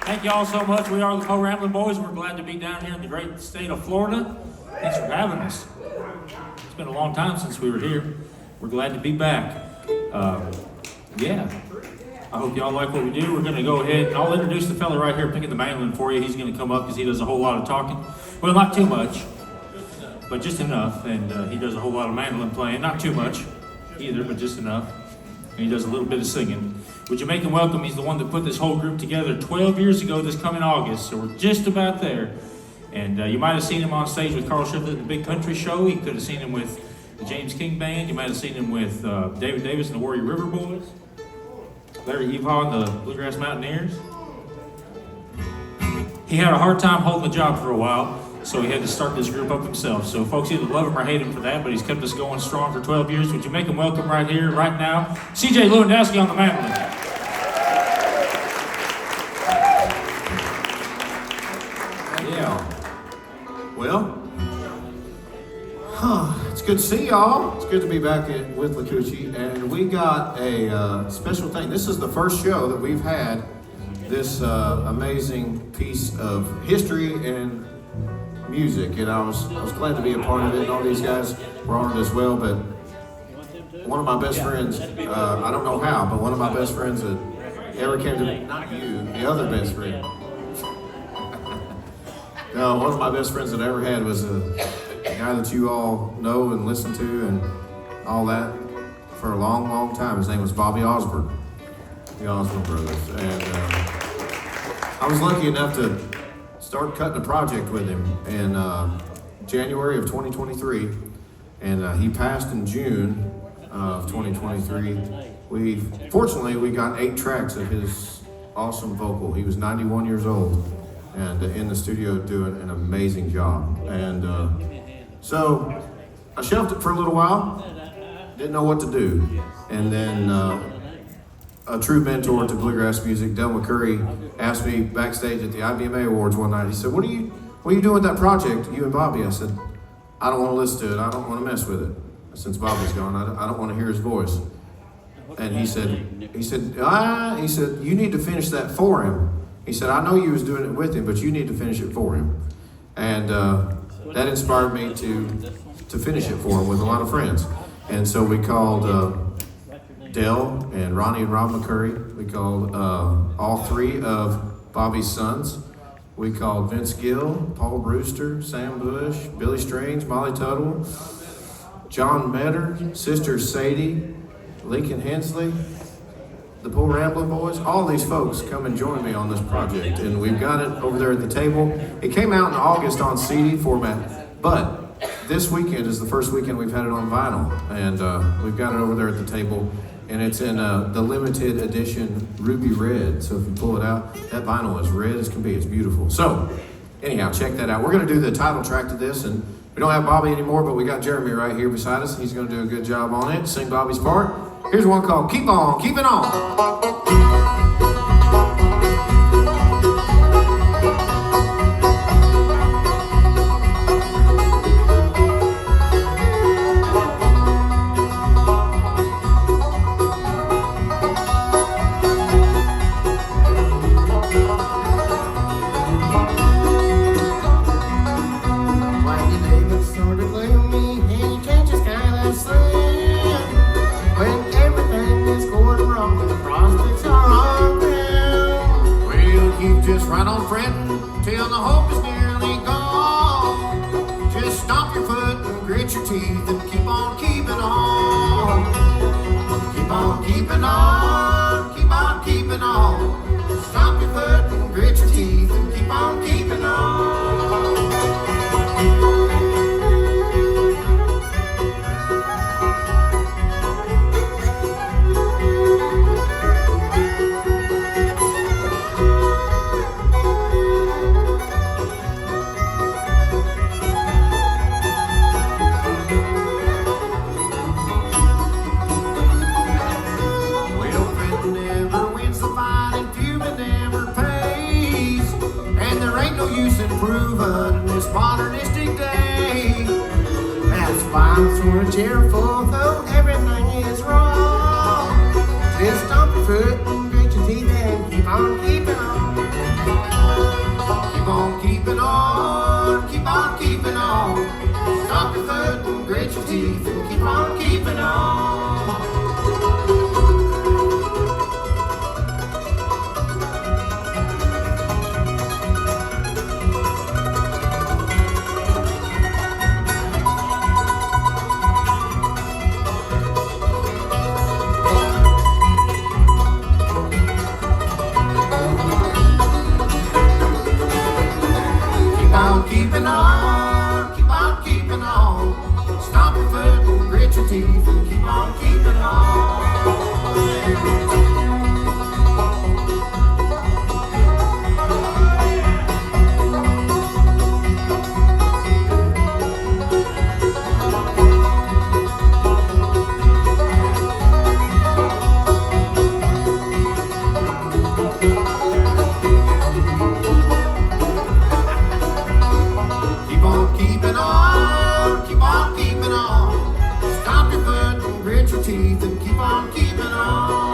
Thank you all so much. We are the Ramblin Boys. We're glad to be down here in the great state of Florida. Thanks for having us. It's been a long time since we were here. We're glad to be back. Yeah. I hope y'all like what we do. We're going to go ahead and I'll introduce the fella right here picking the mandolin for you. He's going to come up because he does a whole lot of talking. Well, not too much, but just enough. And he does a whole lot of mandolin playing. Not too much either, but just enough. And he does a little bit of singing. Would you make him welcome? He's the one that put this whole group together 12 years ago this coming August, so we're just about there. And you might have seen him on stage with Carl Shipley at the Big Country Show. You could have seen him with the James King Band. You might have seen him with David Davis and the Warrior River Boys. Larry Evaw and the Bluegrass Mountaineers. He had a hard time holding the job for a while, so he had to start this group up himself. So folks either love him or hate him for that, but he's kept us going strong for 12 years. Would you make him welcome right here, right now? C.J. Lewandowski on the mandolin. Yeah. Well, it's good to see y'all. It's good to be back at Withlacoochee, and we got a special thing. This is the first show that we've had this amazing piece of history and music, and I was glad to be a part of it, and all these guys were on it as well. But one of my best friends, I don't know how, but one of my best friends that ever came to me, not you, the other best friend. No, one of my best friends that I ever had was a guy that you all know and listen to and all that for a long, long time. His name was Bobby Osborne, the Osborne brothers, and I was lucky enough to start cutting a project with him in January of 2023, and he passed in June of 2023. Fortunately, we got 8 tracks of his awesome vocal. He was 91 years old and in the studio doing an amazing job. And so I shelved it for a little while, didn't know what to do. And then a true mentor to bluegrass music, Del McCurry, asked me backstage at the IBMA Awards one night. He said, what are you doing with that project, you and Bobby? I said, I don't want to listen to it. I don't want to mess with it. Since Bobby's gone, I don't want to hear his voice. And he said, you need to finish that for him. He said, I know you was doing it with him, but you need to finish it for him. And that inspired me to finish it for him with a lot of friends. And so we called Del and Ronnie and Rob McCurry. We called all 3 of Bobby's sons. We called Vince Gill, Paul Brewster, Sam Bush, Billy Strange, Molly Tuttle, John Metter, Sister Sadie, Lincoln Hensley, the Poor Ramblin Boys. All these folks come and join me on this project, and we've got it over there at the table. It came out in August on CD format, but this weekend is the first weekend we've had it on vinyl, and we've got it over there at the table, and it's in the limited edition ruby red. So if you pull it out, that vinyl is red as can be. It's beautiful. So anyhow, check that out. We're going to do the title track to this, and we don't have Bobby anymore, but we got Jeremy right here beside us. He's going to do a good job on it, sing Bobby's part. Here's one called Keep On Keepin' On. Just right on fretting till the hope is nearly gone. Just stomp your foot and grit your teeth and keep on keeping on. Keep on keeping on, keep on keeping on. Stomp your foot and grit your teeth and keep on keeping on. Modernistic day. That's why I'm sort of cheerful, though everything is wrong. Just stomp your foot and grit your teeth and keep on keeping on. teeth and keep on keeping on. Keeping on, keep on keeping on. Stomp your foot and grit your teeth and keep on keeping on. Keep on keeping on. Stomp your foot and grit your teeth and keep on keeping on.